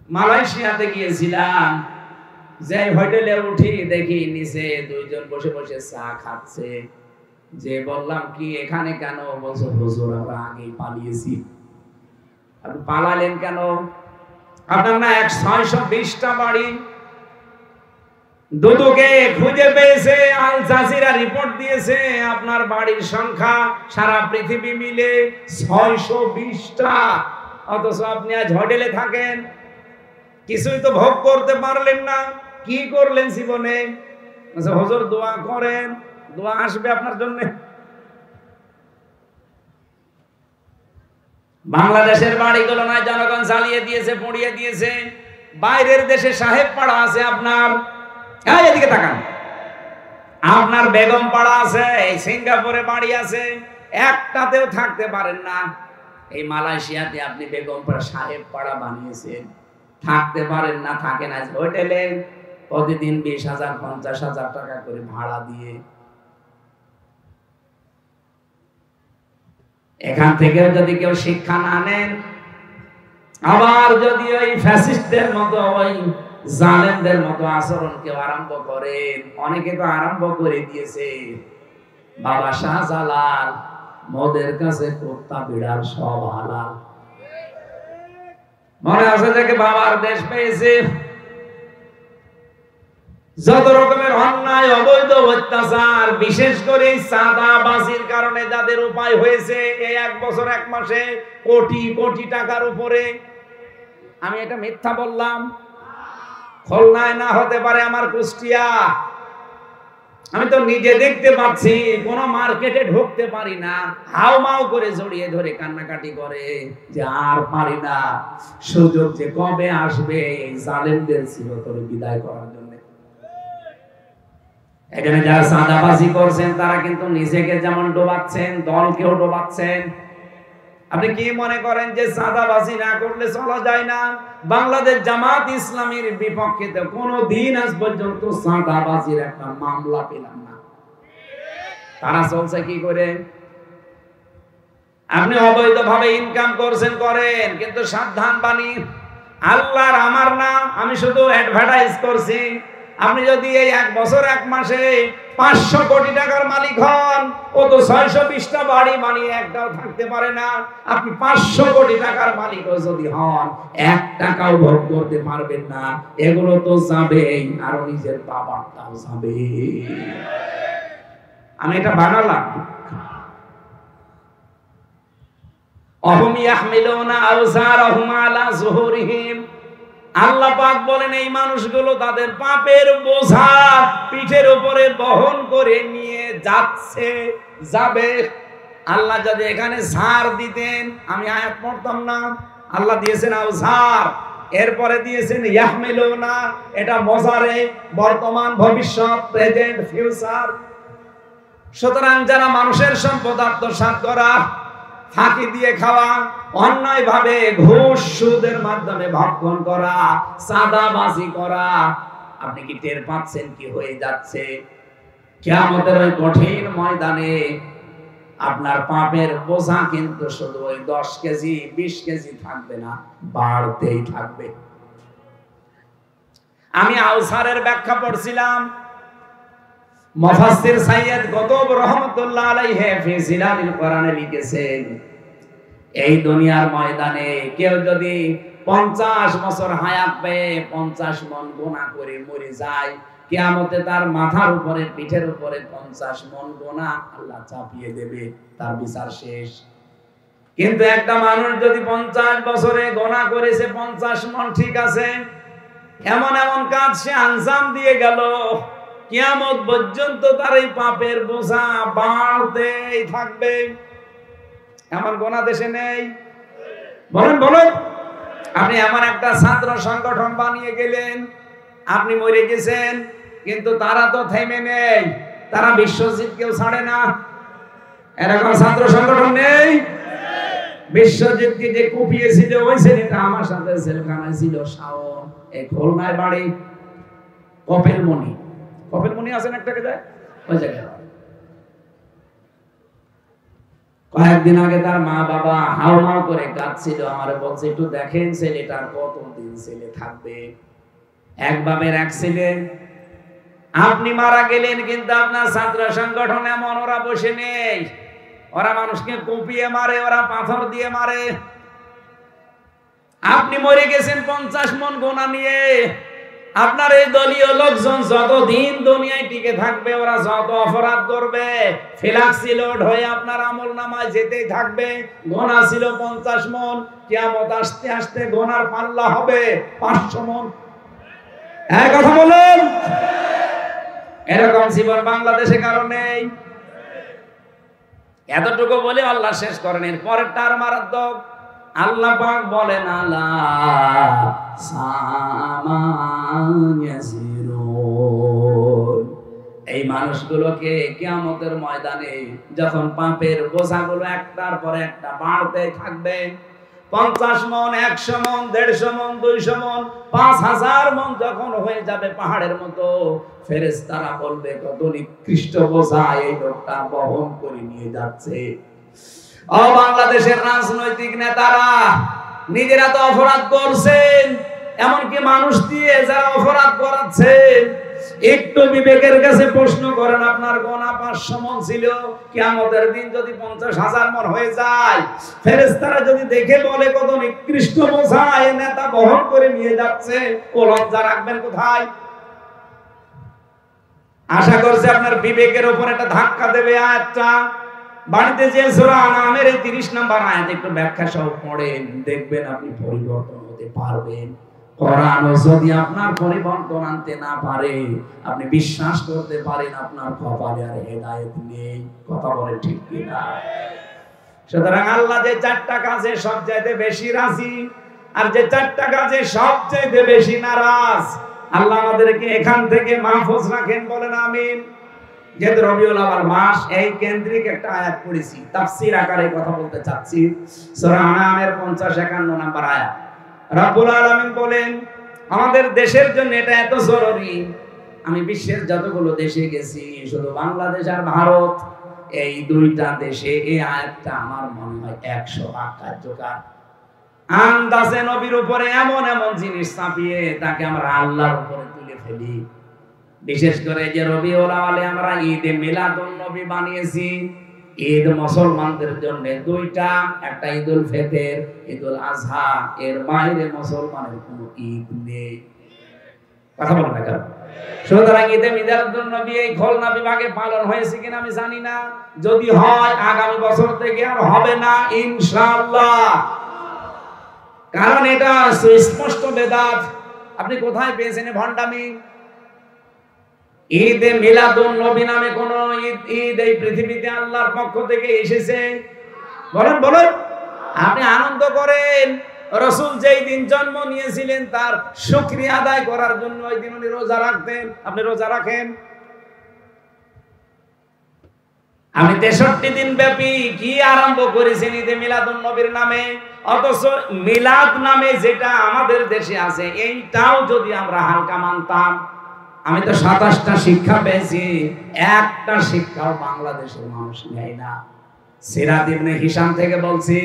মালয়েশিয়াতে গিয়েছিলাম, যে হোটেলে উঠি দেখি নিচে দুইজন বসে বসে চা খাচ্ছে। যে বললাম কি এখানে কেন? বলছে হুজুর আমরা আগেই পালিয়েছি। আপনি পালালেন কেন? আপনার না 620টা বাড়ি। দুদুকে খুঁজে পেয়েছে, আল জাজিরা রিপোর্ট দিয়েছে আপনার বাড়ির সংখ্যা সারা পৃথিবী মিলে 620টা। অথচ আপনি আজ হোটেলে থাকেন, কিছুই তো ভোগ করতে পারলেন না। কি করলেন জীবনে? হুজুর দোয়া করেন, দোয়া আসবে আপনার জন্য। বাংলাদেশের বাড়িগুলো নয় জনগণ জ্বালিয়ে দিয়েছে, পুড়িয়ে দিয়েছে। বাইরের দেশে সাহেব পাড়া আছে আপনার, এদিকে তাকান, আপনার বেগম পাড়া আছে, এই সিঙ্গাপুরে বাড়ি আছে, একটাতেও থাকতে পারেন না। এই মালয়েশিয়াতে আপনি বেগম পাড়া সাহেব পাড়া বানিয়েছেন, থাকতে পারেন না, থাকেন আজ হোটেলে প্রতিদিন 20,000 50,000 টাকা করে ভাড়া দিয়ে। এখান থেকে যদি কেউ শিক্ষা না নেন, আবার যদি ওই ফ্যাসিস্টদের মতো ওই জালেমদের মতো আচরণ কেউ আরম্ভ করেন, অনেকে তো আরম্ভ করে দিয়েছে। বাবা শাহজালাল, মদের কাছে কুত্তা বিড়াল সব হালাল। মনে আছে যে বাবার দেশ পেয়েছে, যত রকমের অন্যায় অবৈধ অত্যাচার, বিশেষ করে চাঁদাবাজির কারণে যাদের উপায় হয়েছে এই 1 বছর 1 মাসে কোটি কোটি টাকার উপরে। আমি এটা মিথ্যা বললাম? খুলনায় না হতে পারে, আমার কুষ্টিয়া। আমি তো নিজে দেখতে পাচ্ছি, কোন মার্কেটে ঢুকতে পারি না, হাউমাউ করে জড়িয়ে ধরে কান্নাকাটি করে যে আর পারি না, সুযোগ যে কবে আসবে এই জালেমদের চিরতরে বিদায় করার জন্য। এখানে যারা চাঁদাবাজি করছেন তারা কিন্তু নিজেকে যেমন ডোবাচ্ছেন, দলকেও ডোবাচ্ছেন। আপনি কি মনে করেন যে চাঁদাবাজি না করলে চলা যায় না? বাংলাদেশ জামাত ইসলামীর বিপক্ষে তো কোনোদিন আজ পর্যন্ত চাঁদাবাজির একটা মামলা পেলাম না। তারা চলছে কি করে? আপনি অবৈধভাবে ইনকাম করছেন, করেন, কিন্তু সাবধান বাণী আল্লাহর, আমার না। আমি শুধু অ্যাডভার্টাইজ করছি। আপনি যদি এই 1 বছর 1 মাসে 500 কোটি টাকার মালিক হন, ও তো 620টা বাড়ি বানিয়ে একটাও থাকতে পারে না। আপনি 500 কোটি টাকার মালিকও যদি হন, 1 টাকাও ভোগ করতে পারবেন না। এগুলো তো যাবেই, আর নিজের বাবারটাও যাবে। আমি এটা বানালাম। অহুম ইয়াহমিলুনা আওজারহুম আলা যুহুরিহিম। আল্লাহ পাক বলেন এই মানুষগুলো তাদের পাপের বোঝা পিঠের উপরে বহন করে নিয়ে যাচ্ছে, যাবে। আল্লাহ যদি এখানে ঝাড় দিতেন, আমি আয়াত পড়তাম না। আল্লাহ দিয়েছেন আওজার, এরপরে দিয়েছেন ইয়াহমিলুনা। এটা মজারে, বর্তমান, ভবিষ্যৎ, প্রেজেন্ট, ফিউচার। সুতরাং যারা মানুষের সম্পদ আত্মসাৎ করা, ফাঁকি দিয়ে খাওয়া, অন্যায় ভাবে ঘুষ সুদের মাধ্যমে ভক্ষণ করা, চাঁদাবাজি করা, আপনি কি টের পাচ্ছেন কি হয়ে যাচ্ছে? কিয়ামতের ওই কঠিন ময়দানে আপনার পাপের বোঝা কিন্তু শুধু ওই 10 কেজি 20 কেজি থাকবে না, বাড়তেই থাকবে। আমি আউসারের ব্যাখ্যা পড়ছিলাম। মুফাসসির সাইয়্যিদ কুতুব রাহমাতুল্লাহ আলাইহি ফি জিলালিল কোরআনে লিখেছেন, এই দুনিয়ার ময়দানে কেউ যদি 50 বছর হায়াত পেয়ে 50 মণ গুনাহ করে মরে যায়, কিয়ামতে তার মাথার উপরে, পিঠের উপরে 50 মণ গুনাহ আল্লাহ চাপিয়ে দেবে, তার বিচার শেষ। কিন্তু একটা মানুষ যদি 50 বছরে গুনাহ করেছে 50 মণ, ঠিক আছে, এমন এমন কাজ সে আঞ্জাম দিয়ে গেল, কিয়ামত পর্যন্ত তার এই পাপের বোঝা বাড়তেই থাকবে। এমন গোনা দেশে নেই? বলেন বলেন। আপনি এমন একটা ছাত্র সংগঠন বানিয়ে গেলেন, আপনি মরে গেছেন, কিন্তু তারা তো থেমে নেই, তারা বিশ্বজিৎ কেউ ছাড়ে না। এরকম ছাত্র সংগঠন নেই? বিশ্বজিৎকে যে কুপিয়েছিল ওই ছেলেটা আমার সাথে জেলখানায় ছিল, শাওন, এই খুলনায় বাড়ি, কপিলমণি। কপিলমণি আছেন একটা জায়গায়, ওই জায়গায় কয়েকদিন আগে তার মা বাবা হাউমাউ করে কাঁদছিল, আমারে বলছে একটু দেখেন ছেলেটার কতদিন ছেলে থাকবে। এক বাপের এক ছেলে। আপনি মারা গেলেন কিন্তু আপনার ছাত্র সংগঠন এমন, ওরা বসে নেই, ওরা মানুষকে কুপিয়ে মারে, ওরা পাথর দিয়ে মারে। আপনি মরে গেছেন 50 মন গোনা নিয়ে। আপনার এই দলীয় লোকজন যতদিন দুনিয়ায় টিকে থাকবে, ওরা যত অপরাধ করবে, ফ্লাক্সি লোড হয়ে আপনার আমলনামায় যেতেই থাকবে। গোনা ছিল 50 মন, কিয়ামত আসতে আসতে গোনার পাল্লা হবে 500 মন। এক কথা বলুন, এরকম জীবন বাংলাদেশে কারণ নেই। এতটুকু বলে আল্লাহ শেষ করেন। এর পরেরটা আর মারাত্মক। আল্লাহ পাক বলেন আলা সামায়াসিরুন, এই মানুষগুলোকে কিয়ামতের ময়দানে যখন পাপের বোঝাগুলো একটার পর একটা বাড়তে থাকবে, 50 মন, 100 মন, 150 মন, 200 মন, 5000 মন যখন হয়ে যাবে পাহাড়ের মতো, ফেরেশতারা বলবে কত নিকৃষ্ট বোঝা এই লোকটা বহন করে নিয়ে যাচ্ছে। ও বাংলাদেশের রাজনৈতিক নেতারা, নিজেরা তো অপরাধ করছেন, এমনকি মানুষ দিয়ে যারা অপরাধ করাচ্ছেন, একটু বিবেকের কাছে প্রশ্ন করেন, আপনার গোনা 500 মন ছিল, কিয়ামতের দিন যদি 50,000 মন হয়ে যায়, ফেরেশতারা যদি দেখে বলে কত নিকৃষ্ট বোঝা এই নেতা বহন করে নিয়ে যাচ্ছে, ও লজ্জা রাখবেন কোথায়? আশা করছি আপনার বিবেকের উপর একটা ধাক্কা দেবে আয়াতটা। বাড়িতে যে সূরা আনামের 30 নম্বর আয়াত একটু ব্যাখ্যা সহ পড়েন, দেখবেন আপনি পরিবর্তন হতে পারবেন। কোরআন যদি আপনার পরিবর্তন আনতে না পারে, আপনি বিশ্বাস করতে পারেন আপনার কপালে আর হেদায়েত নেই। কথা বলেন ঠিক কি না? সুতরাং আল্লাহ যে 4টা কাজে সবচাইতে বেশি রাজি, আর যে 4টা কাজে সবচাইতে বেশি নারাজ, আল্লাহ আমাদেরকে এখান থেকে মাহফুজ রাখেন, বলেন আমিন। যেহেতু রবিউল আউয়াল মাস, এই কেন্দ্রিক একটা আয়াত পড়েছি, তাফসীর আকারে কথা বলতে চাচ্ছি। সূরা আনামের 50-51 নম্বর আয়াত। রব্বুল আলামিন বলেন, আমাদের দেশের জন্য এটা এত জরুরি, আমি বিশ্বের যতগুলো দেশে গেছি, শুধু বাংলাদেশ আর ভারত, এই 2টা দেশে এই আয়াতটা আমার মনে হয় 100 ভাগ কার্যকর। আন্দাজে নবীর উপরে এমন এমন জিনিস চাপিয়ে তাকে আমরা আল্লাহর উপরে তুলে ফেলি। বিশেষ করে যে রবিউল আউয়ালে আমরা ঈদে মিলাদুন নবী বানিয়েছি, ঈদ মুসলমানদের জন্য 2টা, একটা ঈদুল ফিতর, ঈদুল আযহা, এর বাইরে মুসলমানের কোনো ঈদ নেই। কথা বলেন না কেন? সুতরাং ঈদে মিলাদুন নবী এই খুলনা বিভাগে পালন হয়েছে কিনা আমি জানি না, যদি হয় আগামী বছর থেকে আর হবে না ইনশাআল্লাহ, কারণ এটা সুস্পষ্ট বেদাত। আপনি কোথায় পেয়েছেন ভণ্ডামি? ঈদে মিলাদুন নবী নামে কোন ঈদ এই পৃথিবীতে আল্লাহর পক্ষ থেকে এসেছে? বলেন বলেন। আপনি আনন্দ করেন, রাসূল যেই দিন জন্ম নিয়েছিলেন তার শুকরিয়া আদায় করার জন্য ওই দিন উনি রোজা রাখতেন। আপনি রোজা রাখেন? আমি 63 দিন ব্যাপী কি আরম্ভ করেছেন ঈদে মিলাদুন নবীর নামে, অথচ মিলাদ নামে যেটা আমাদের দেশে আছে এইটাও যদি আমরা হালকা মানতাম। আমি তো 27টা শিক্ষা পেয়েছি, একটা শিক্ষাও বাংলাদেশের মানুষ নেয় না। সিরাত ইবনে হিশাম থেকে বলছি,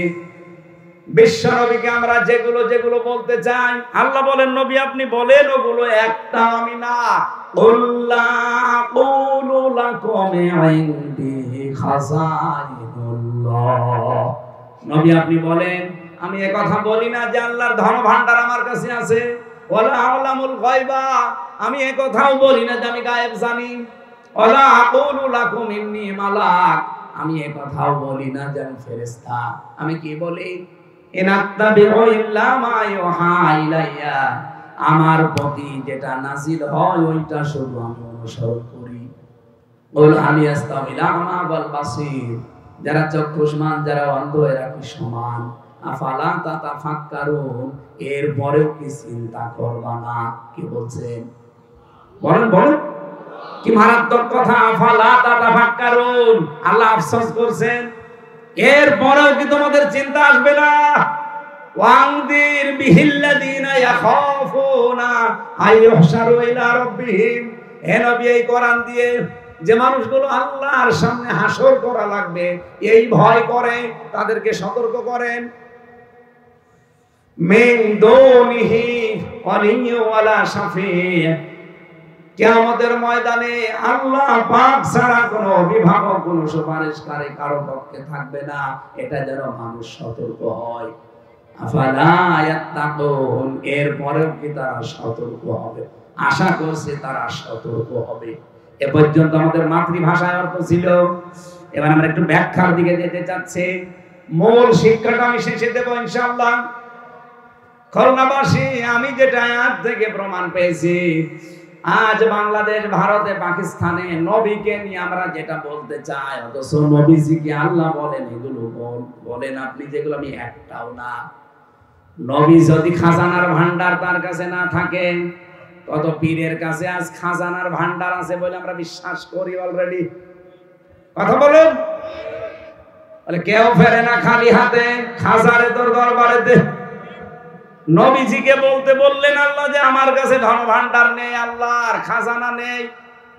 বিশ্ব নবীকে আমরা যেগুলো যেগুলো বলতে চাই, আল্লাহ বলেন নবী আপনি বলেন ওগুলো একটা আমি না। কুল্লা কুলু লাকুম ইনদি খাযাইনুল্লাহ, নবী আপনি বলেন আমি এই কথা বলি না যে আল্লাহর ধন ভান্ডার আমার কাছে আছে, ওয়ালা আলামুল গায়বা, আমি এই কথাও বলি না যে আমি গায়েব জানি, ওয়ালা আকুলু লাকুম ইন্নী মালাক, আমি এই কথাও বলি না যে আমি ফেরেশতা। আমি কি বলি? ইনাত্তাবিউ ইল্লা মা ইউহা ইলাইয়া, আমার প্রতি যেটা নাযিল হয় ওইটা শুধু আমি অনুসরণ করি। কুল হাল ইয়াস্তাবিল আ'মা ওয়াল বাসীর, যারা চক্ষুষ্মান যারা অন্ধ এরা কি সমান? আফালা তাতাফাক্কারুন, এরপরেও কি চিন্তা করবা না? কি বলছেন বলেন বলেন, কি মারাত্মক কথা! আফালা তাতাফাক্কারুন, আল্লাহ আফসোস করছেন, এরপরেও কি তোমাদের চিন্তা আসবে না? ওয়ানদির বিহিল্লাযিনা ইয়াখাফুনা আইয়ুহশারু ইলা রাব্বিহিম, হে নবী এই কোরআন দিয়ে যে মানুষগুলো আল্লাহর সামনে হাসর করা লাগবে এই ভয় করে, তাদেরকে সতর্ক করেন। মিন দুনিহি ওয়ালিয়্যুন ওয়ালা শাফি'্, কিয়ামতের ময়দানে আল্লাহ পাক ছাড়া কোনো অভিভাবক, কোনো সুপারিশকারী কারো পক্ষে থাকবে না। এটা যেন মানুষ সতর্ক হয়। আফালা ইয়াত্তাকুন, এরপরেও কি তারা সতর্ক হবে? আশা করছে তারা সতর্ক হবে। এ পর্যন্ত আমাদের মাতৃভাষায় অর্থ ছিল। এবার আমরা একটু ব্যাখ্যার দিকে যেতে চাচ্ছি। মূল শিক্ষাটা আমি শেষে দেব ইনশাআল্লাহ। করোনাবাসী, আমি যেটা আয়াত থেকে প্রমাণ পেয়েছি, আজ বাংলাদেশ, ভারতে, পাকিস্তানে নবীকে নিয়ে আমরা যেটা বলতে চাই, অথচ নবীজিকে আল্লাহ বলেন এগুলো বলেন আপনি, যেগুলো আমি একটাও না। নবী যদি খাজানার ভান্ডার তার কাছে না থাকে, কত পীরের কাছে আজ খাজানার ভান্ডার আছে বলে আমরা বিশ্বাস করি অলরেডি। কথা বলুন, বলে কেউ ফেরে না খালি হাতে, খাজারে তোর দরবারেতে। নবীজিকে বলতে বললেন আল্লাহ যে আমার কাছে ধন ভান্ডার নেই, আল্লাহর খাজানা নেই।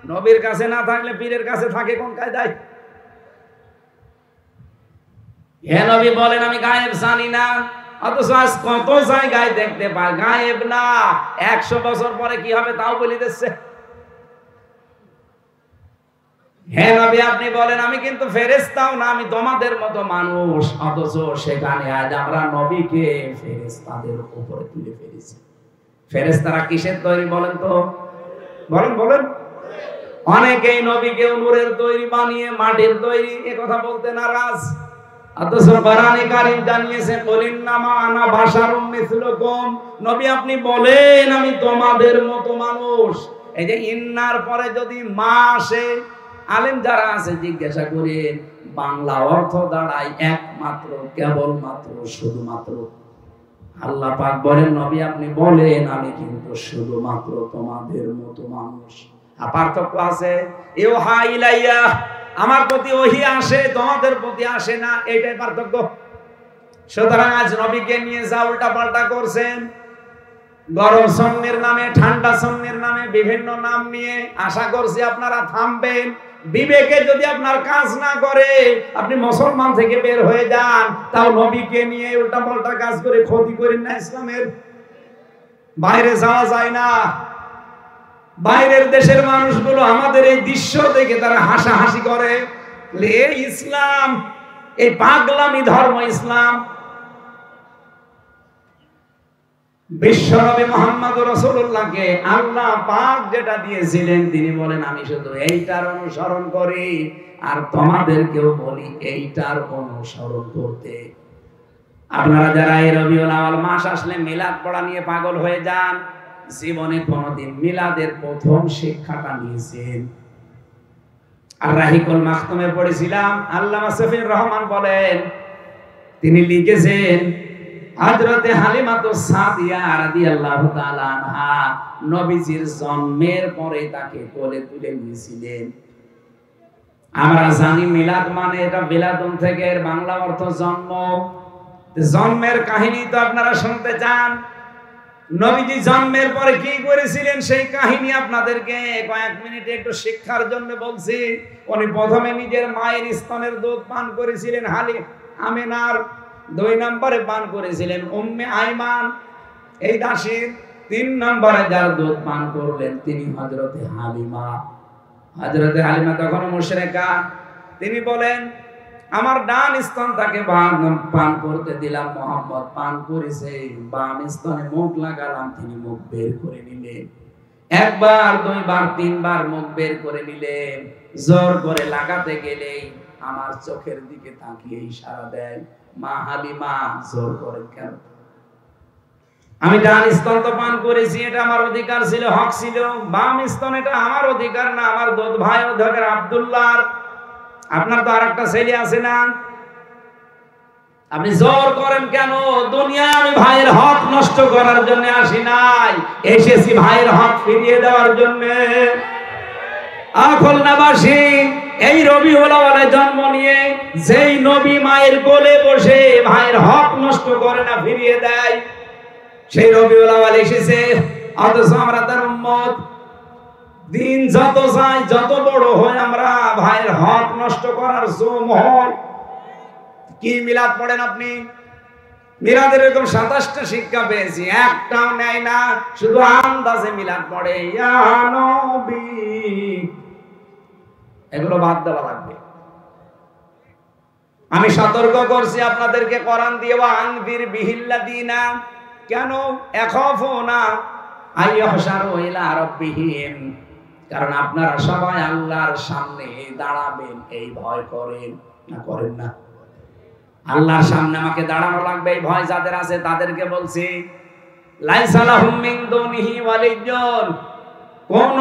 নবীর কাছে না থাকলে পীরের কাছে থাকে কোন কায়দায়? হে নবী বলেন আমি গায়েব জানি না, অথচ আজ কত জায়গায় দেখতে পাই গায়েব না, 100 বছর পরে কি হবে তাও বলে দিচ্ছে। হে নবী আপনি বলেন আমি কিন্তু ফেরেশতাও না, আমি তোমাদের মতো মানুষ, অথচ সেখানে আজ আমরা নবীকে ফেরেশতাদের উপরে তুলে ফেলেছি। ফেরেশতারা কিসের তৈরি বলেন তো? বলেন বলেন। অনেকেই নবীকে নূরের তৈরি বানিয়ে মাটির তৈরি এ কথা বলতে নারাজ, অথচ কোরআনে কারীম জানিয়েছে কুলিন্নামা আনা বাশারুম মিসলুকুম, নবী আপনি বলেন আমি তোমাদের মতো মানুষ। এই যে ইন্নার পরে যদি মা আসে, আলেম যারা আছে জিজ্ঞাসা করেন, বাংলা অর্থ দাঁড়ায় একমাত্র, কেবলমাত্র, শুধুমাত্র। আল্লাহ পাক বলেন নবী আপনি বলেন আমি কিন্তু শুধুমাত্র তোমাদের মতো মানুষ। পার্থক্য আছে। ইউহা ইলাইয়া, আমার প্রতি ওহী আসে, তোমাদের প্রতি আসে না, এটাই পার্থক্য। সুতরাং আজ নবীকে নিয়ে যা উল্টা পাল্টা করছেন, গরম সন্ন্যের নামে, ঠান্ডা সন্ন্যের নামে বিভিন্ন নাম নিয়ে, আশা করছি আপনারা থামবেন। বিবেকে যদি আপনার কাজ না করে, আপনি মুসলমান থেকে বের হয়ে যান, তাও নবীকে নিয়ে উল্টা পাল্টা কাজ করে ক্ষতি করেন না ইসলামের। বাইরে যাওয়া যায় না, বাইরের দেশের মানুষগুলো আমাদের এই দৃশ্য দেখে তারা হাসাহাসি করে, এই ইসলাম, এই পাগলামি ধর্ম ইসলাম। বিশ্বনবী মুহাম্মদ রাসূলুল্লাহকে আল্লাহ পাক যেটা দিয়েছিলেন, তিনি বলেন আমি শুধু এইটার অনুসরণ করি, আর তোমাদেরকেও বলি এইটার অনুসরণ করতে। আপনারা যারা এই রবিউল আউয়াল মাস আসলে মিলাদ পড়া নিয়ে পাগল হয়ে যান, জীবনে কোনদিন মিলাদের প্রথম শিক্ষাটা নিয়েছেন? আর রাহিকুল মাখতুমে পড়েছিলাম, আল্লামা সফিউর রহমান বলেন, তিনি লিখেছেন হযরতে হালিমাতুস সাদিয়া রাদিয়াল্লাহু তাআলা আনহা নবীজির জন্মের পরে তাকে কোলে তুলে নিয়েছিলেন। আমরা জানি মিলাদ মানে এটা বিলাদুন থেকে, এর বাংলা অর্থ জন্ম। জন্মের কাহিনী তো আপনারা শুনতে চান। নবীজি জন্মের পরে কি করেছিলেন সেই কাহিনী আপনাদেরকে কয়েক মিনিটে একটু শিক্ষার জন্য বলছি। উনি প্রথমে নিজের মায়ের স্তনের দুধ পান করেছিলেন আমিনার, 2 নম্বরে পান করেছিলেন উম্মে আইমান এই দাসীর, 3 নম্বরে যার দুধ পান করলেন তিনি হযরতে হালিমা। হযরতে হালিমা তখন মুশরিকা, তিনি বলেন আমার ডান স্তন তাকে পান করতে দিলাম, মুহাম্মদ পান করেছে, বাম স্তনে মুখ লাগালাম, তিনি মুখ বের করে নিলেন। একবার, 2 বার, 3 বার মুখ বের করে নিলেন। জোর করে লাগাতে গেলেই আমার চোখের দিকে তাকিয়ে ইশারা দেয়, মা হালিমা জোর করেন কেন? আমি ডান স্তন তো পান করেছি, এটা আমার অধিকার ছিল, হক ছিল। বাম স্তন এটা আমার অধিকার না, আমার দুধ ভাই অধিকার আব্দুল্লাহ। আপনার তো আরেকটা ছেলে আছে না, আপনি জোর করেন কেন? দুনিয়া আমি ভাইয়ের হক নষ্ট করার জন্য আসি নাই, এসেছি ভাইয়ের হক ফিরিয়ে দেওয়ার জন্য। খুলনাবাসী, এই রবিউল আউয়ালে জন্ম নিয়ে যেই নবী মায়ের কোলে বসে ভাইয়ের হক নষ্ট করে না, ফিরিয়ে দেয়, সেই রবিউল আউয়াল এসেছে, অথচ আমরা তার উম্মত। দিন যত যায়, যত বড় হয় আমরা ভাইয়ের হক নষ্ট করার জম হয়। কি মিলাদ পড়েন আপনি? মিলাদের এরকম 27টা শিক্ষা পেয়েছি, একটাও নেয় না, শুধু আন্দাজে মিলাদ পড়ে ইয়া নবী। এগুলো বাদ দেওয়া লাগবে। আমি সতর্ক করছি আপনাদেরকে কোরআন দিয়ে, আনবির বিহিল্লাদিনা, কেন এখাফুনা আইয়াহশারু ইলা রাব্বিহিম, কারণ আপনারা সবাই আল্লাহর সামনে দাঁড়াবেন, এই ভয় করেন না? করেন না? আল্লাহর সামনে আমাকে দাঁড়ানো লাগবে, এই ভয় যাদের আছে তাদেরকে বলছি, লাইসা লাহুম মিন দুনিহি ওয়ালিয়্যুন, কোন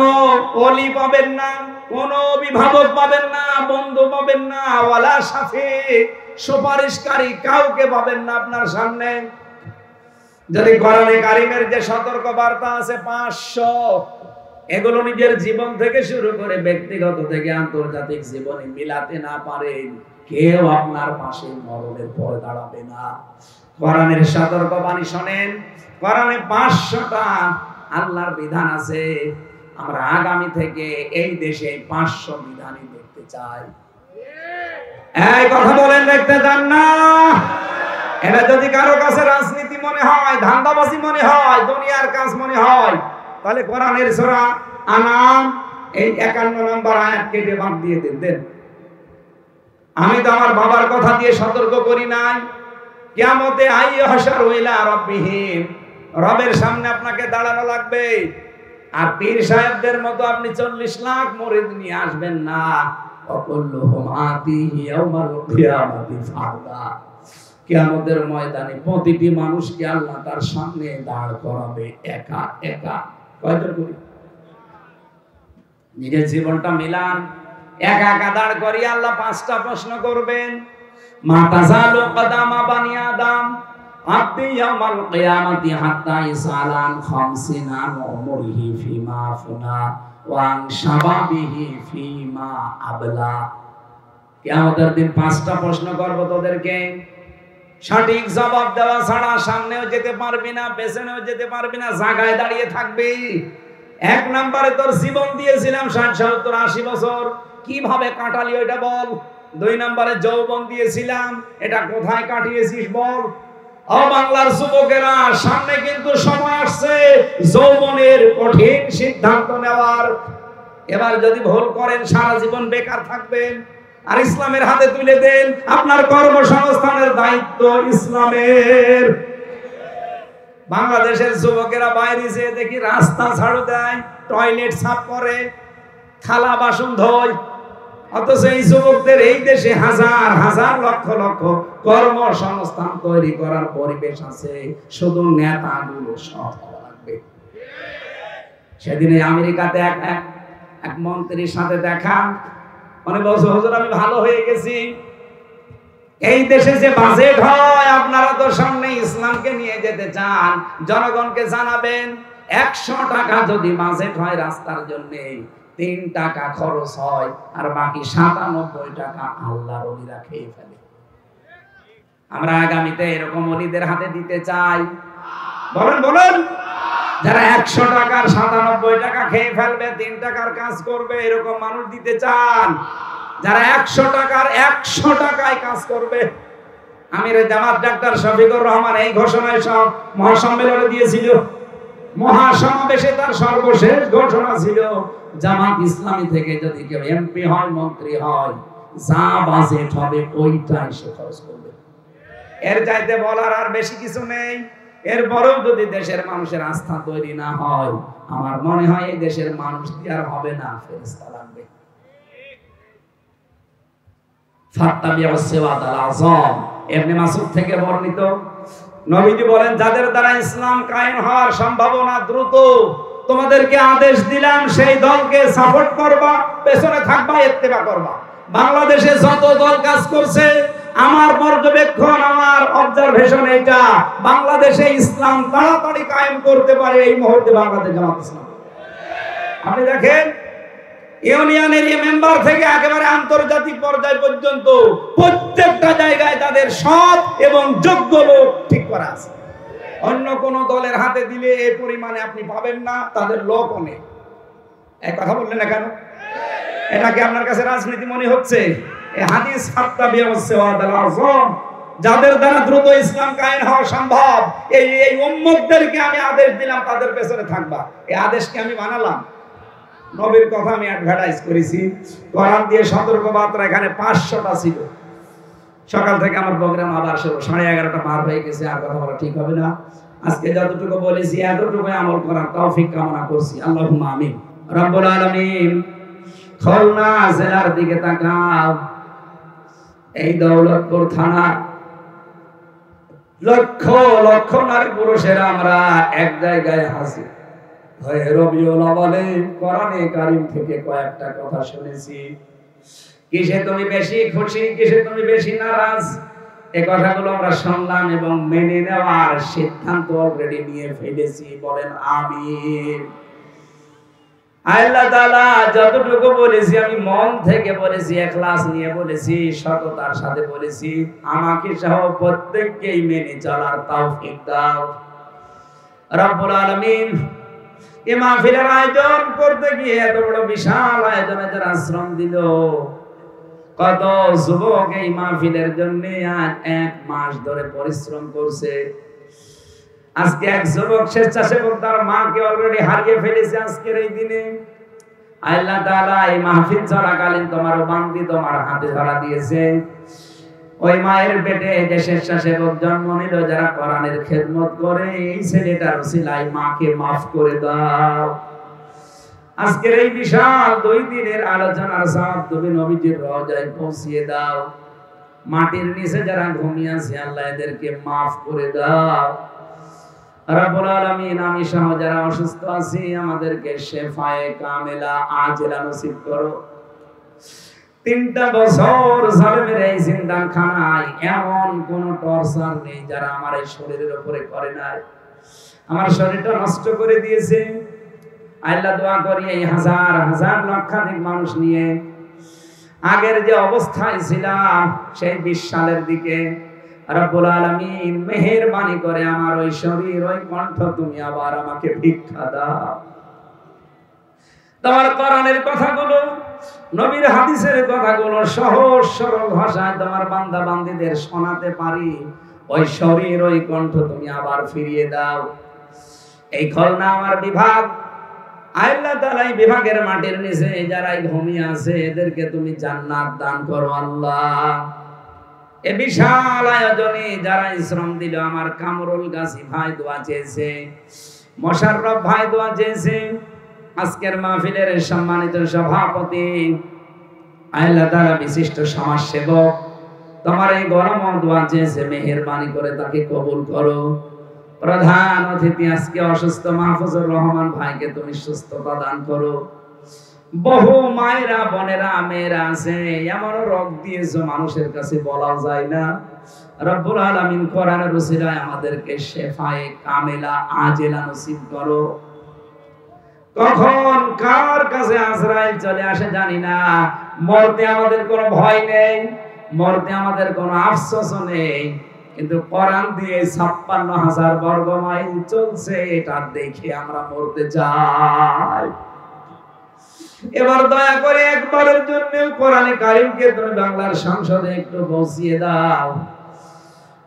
ওলি পাবেন না, কোন অভিভাবক পাবেন না, বন্ধু পাবেন না, ওয়ালা শাফি, সুপারিশকারী কাউকে পাবেন না আপনার সামনে। যদি কোরআনে কারিমের যে সতর্ক বার্তা আছে 500, এগুলো নিজের জীবন থেকে শুরু করে ব্যক্তিগত থেকে আন্তর্জাতিক জীবনে মিলাতে না পারেন, কেউ আপনার পাশে মরণের পরে দাঁড়াবে না। কোরআনের সতর্ক বাণী শোনেন। কোরআনে 500টা আল্লাহর বিধান আছে। আমরা আগামী থেকে এই দেশে 500 বিধানই দেখতে চাই। এই কথা বলেন, দেখতে চান না? এটা যদি কারো কাছে রাজনীতি মনে হয়, ধান্দাবাজি মনে হয়, দুনিয়ার কাজ মনে হয়, তাহলে কোরআনের সূরা আনাম এই 51 নম্বর আয়াত কেটে বাদ দিয়ে দেন। আমি তো আমার বাবার কথা দিয়ে সতর্ক করি নাই, কিয়ামতে আইয়াহশারু ইলা রাব্বিহিম, রবের সামনে আপনাকে দাঁড়ানো লাগবে। আর পীর সাহেবদের মতো আপনি 40 লাখ মুরিদ নিয়ে আসবেন না। ওয়াকুল্লুহুম আতিহি ইয়াউমাল কিয়ামাতি ফারদা, কিয়ামতের ময়দানে প্রতিটি মানুষকে আল্লাহ তার সামনে দাঁড় করাবে একা একা। কয়জন করি? নিজের জীবনটা মিলান, একা একা দাঁড় করিয়ে আল্লাহ 5টা প্রশ্ন করবেন। মা তাযালু কদামা বানি আদম আব্দি ইয়াউমাল কিয়ামাতি হাত্তা ইসালান 50 আন উমরিহি ফিমা আফনা ওয়া আন শাবাবিহি ফিমা আবলা। কিয়ামতের দিন 5টা প্রশ্ন করব তোদেরকে, সঠিক জবাব দেওয়া ছাড়া সামনেও যেতে পারবি না, পেছনেও যেতে পারবি না, জায়গায় দাঁড়িয়ে থাকবি। 1 নম্বরে তোর জীবন দিয়েছিলাম 60, 70, 80 বছর, কিভাবে কাটালি ওইটা বল। 2 নম্বরে যৌবন দিয়েছিলাম, এটা কোথায় কাটিয়েছিস বল। ও বাংলার যুবকেরা, সামনে কিন্তু সময় আসছে যৌবনের কঠিন সিদ্ধান্ত নেওয়ার। এবার যদি ভুল করেন সারা জীবন বেকার থাকবেন। আর ইসলামের হাতে তুলে দেন, আপনার কর্মসংস্থানের দায়িত্ব ইসলামের। বাংলাদেশের যুবকেরা বাইরে যেয়ে দেখি রাস্তা ঝাড়ু দেয়, টয়লেট সাফ করে, থালা বাসন ধোয়, অথচ এই যুবকদের এই দেশে হাজার হাজার লক্ষ লক্ষ কর্মসংস্থান তৈরি করার পরিবেশ আছে। শুধু নেতাগুলো সৎ হওয়া লাগবে। সেদিনে আমেরিকাতে এক মন্ত্রীর সাথে দেখা, অনেক বছর হুজুর আমি ভালো হয়ে গেছি, এই দেশে যে বাজেট হয় আপনারা তো সামনে ইসলামকে নিয়ে যেতে চান, জনগণকে জানাবেন 100 টাকা যদি বাজেট হয় রাস্তার জন্য, 3 টাকা খরচ হয়, আর বাকি 97 টাকা আল্লাহর ওলিরা খেয়ে ফেলে। আমরা আগামীতে এরকম ওলিদের হাতে দিতে চাই। বলেন বলেন, যারা 100 টাকার 97 টাকা খেয়ে ফেলবে, 3 টাকার কাজ করবে, এরকম মানুষ দিতে চান? যারা 100 টাকার 100 টাকায় কাজ করবে। আমির জামাত ডাক্তার শফিকুর রহমান এই ঘোষণায় সব মহাসম্মেলনে দিয়েছিল, মহাসমাবেশে তার সর্বশেষ ঘোষণা ছিল, জামাত ইসলামী থেকে যদি কেউ এমপি হয়, মন্ত্রী হয়, যা বাজেট হবে ওইটাই সে খরচ করবে। এর চাইতে বলার আর বেশি কিছু নেই। এরপরেও যদি দেশের মানুষের আস্থা তৈরি না হয়, আমার মনে হয় এই দেশের মানুষ দিয়ে আর হবে না, ফেরেশতা লাগবে। ফাত্তাবিউস সিরাতাল আযম, ইবনে মাসউদ থেকে বর্ণিত, নবীজি বলেন, যাদের দ্বারা ইসলাম কায়েম হওয়ার সম্ভাবনা দ্রুত, তোমাদেরকে আদেশ দিলাম সেই দলকে সাপোর্ট করবা, পেছনে থাকবা, ইত্তেবা করবা। বাংলাদেশে যত দল কাজ করছে, আমার পর্যবেক্ষণ, আমার অবজারভেশন এটা, বাংলাদেশে ইসলাম তাড়াতাড়ি কায়েম করতে পারে এই মুহূর্তে বাংলাদেশ জামাত ইসলাম। আপনি দেখেন, ইউনিয়নের মেম্বার থেকে একেবারে আন্তর্জাতিক পর্যায় পর্যন্ত প্রত্যেকটা জায়গায় তাদের সৎ এবং যোগ্য লোক ঠিক করা আছে। অন্য কোন দলের হাতে দিলে এই পরিমাণে আপনি পাবেন না, তাদের লোক অনেক। এই কথা বললেন না কেন? এটা কি আপনার কাছে রাজনীতি মনে হচ্ছে? এই হাদিস ফাত্তাবি ওয়াসওয়াদাল আযম, যাদের দ্বারা দ্রুত ইসলাম কায়েম হওয়া সম্ভব, এই উম্মতদেরকে আমি আদেশ দিলাম তাদের পেছনে থাকবা। এই আদেশকে আমি বানালাম। নবীর কথা আমি অ্যাডভার্টাইজ করেছি, কোরআন দিয়ে সতর্কবার্তা এখানে 500টা ছিল। সকাল থেকে আমার প্রোগ্রাম আবার 11:30 পার হয়ে গেছে, আর কথা বলা ঠিক হবে না। আজকে যতটুকু বলেছি এতটুকু আমল করার তৌফিক কামনা করছি। আল্লাহুম্মা আমিন। রব্বুল আলামিন, খুলনা জেলার দিকে তাকাও। এই দৌলতপুর থানা লক্ষ লক্ষ নারী পুরুষেরা আমরা এক জায়গায় হাজির হয়ে রবিউল আউয়ালে কোরআনে কারীম থেকে কয়েকটা কথা শুনেছি। কিসে তুমি বেশি খুশি, কিসে তুমি বেশি নারাজ, এই কথাগুলো আমরা শুনলাম এবং মেনে নেওয়ার সিদ্ধান্ত অলরেডি নিয়ে ফেলেছি। বলেন আমিন। আল্লাহ তাআলা যতটুকু বলেছি আমি মন থেকে বলেছি, ইখলাস নিয়ে বলেছি, সততার সাথে বলেছি। আমাকে সহ প্রত্যেককেই মেনে চলার তৌফিক দাও রব্বুল আলামিন। এই মাহফিলের আয়োজন করতে গিয়ে এত বড় বিশাল আয়োজনে যারা শ্রম দিল, কত যুবক এই মাহফিলের জন্য আজ 1 মাস ধরে পরিশ্রম করছে। আজকে এক যুবক স্বেচ্ছাসেবক তার মাকে অলরেডি হারিয়ে ফেলেছে আজকের এই দিনে। আল্লাহ তাআলা এই মাহফিল চলাকালীন তোমার বান্দি তোমার হাতে ধরা দিয়েছে। ওই মায়ের পেটে যে স্বেচ্ছাসেবক জন্ম নিল, যারা কোরআনের খেদমত করে, এই ছেলেটার ওসিলায় মাকে মাফ করে দাও। আজকের এই বিশাল 2 দিনের আলোচনার সওয়াব তুমি নবীজির রওজায় পৌঁছিয়ে দাও। মাটির নিচে যারা ঘুমিয়ে আছে আল্লাহ এদেরকে মাফ করে দাও রব্বুল আলামিন। আমি সহ যারা অসুস্থ আছি আমাদেরকে শেফায়ে কামেলা আজেলা নসিব করো। 3টা বছর জালেমের এই জিন্দাখানায় এমন কোন টর্চার নেই যারা আমার এই শরীরের উপরে করে নাই। আমার শরীরটা নষ্ট করে দিয়েছে। আল্লাহ দোয়া করি এই হাজার হাজার লক্ষাধিক মানুষ নিয়ে আগের যে অবস্থায় ছিলাম সেই 20 সালের দিকে রব্বুল আলামিন মেহেরবানি করে আমার ওই শরীর, ওই কণ্ঠ তুমি আবার আমাকে ভিক্ষা দাও। তোমার কোরআনের কথাগুলো, নবীর হাদিসের কথাগুলো সহজ সরল ভাষায় তোমার বান্দা বান্দীদের শোনাতে পারি। ওই শরীর, ওই কণ্ঠ তুমি আবার ফিরিয়ে দাও। এই খুলনা আমার বিভাগ, আল্লাহ তাআলা এই বিভাগের মাটির নিচে যারা ঘুমিয়ে আছে এদেরকে তুমি জান্নাত দান করো আল্লাহ। এই বিশাল আয়োজনে যারা শ্রম দিল, আমার কামরুল গাজী ভাই দোয়া চেয়েছে, মোশাররফ ভাই দোয়া চেয়েছে, আজকের মাহফিলের সম্মানিত সভাপতি, আল্লাহ তাআলা বিশিষ্ট সমাজসেবক তোমার এই গরম দোয়া চেয়েছে, মেহেরবানি করে তাকে কবুল করো। প্রধান অতিথি আজকে অসুস্থ মাহফুজুর রহমান ভাইকে তুমি সুস্থতা দান করো। বহু মায়েরা, বোনেরা, মেয়েরা আছে এমন রোগ দিয়েছো মানুষের কাছে বলা যায় না। রব্বুল আলামিন কোরআনের ওসিলায় আমাদেরকে শেফায়ে কামেলা আজেলা নসিব করো। কখন কার কাছে আজরাইল চলে আসে জানি না। মরতে আমাদের কোনো ভয় নেই, মরতে আমাদের কোনো আফসোস নেই, কিন্তু কোরআন দিয়ে 56,000 বর্গ মাইল চলছে, এটা দেখে আমরা মরতে চাই। এবার দয়া করে একবারের জন্য কোরআনে কারীমকে তুমি বাংলার সংসদে একটু পৌঁছিয়ে দাও।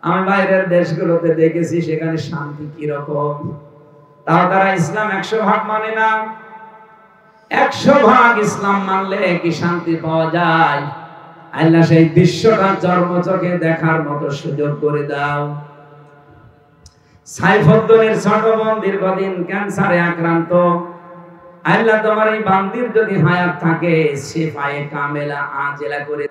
আমি বাইরের দেশগুলোতে দেখেছি সেখানে শান্তি কি রকম, তাও তারা ইসলাম 100% মানে না। 100% ইসলাম মানলে কি শান্তি পাওয়া যায়? আল্লাহ সেই দৃশ্যটা চর্মচোখে দেখার মতো সুযোগ করে দাও। সাইফুদ্দিনের ছোট বোন দীর্ঘদিন ক্যান্সারে আক্রান্ত, আল্লাহ তোমার এই বান্দির যদি হায়াত থাকে শেফায়ে কামেলা আজেলা করে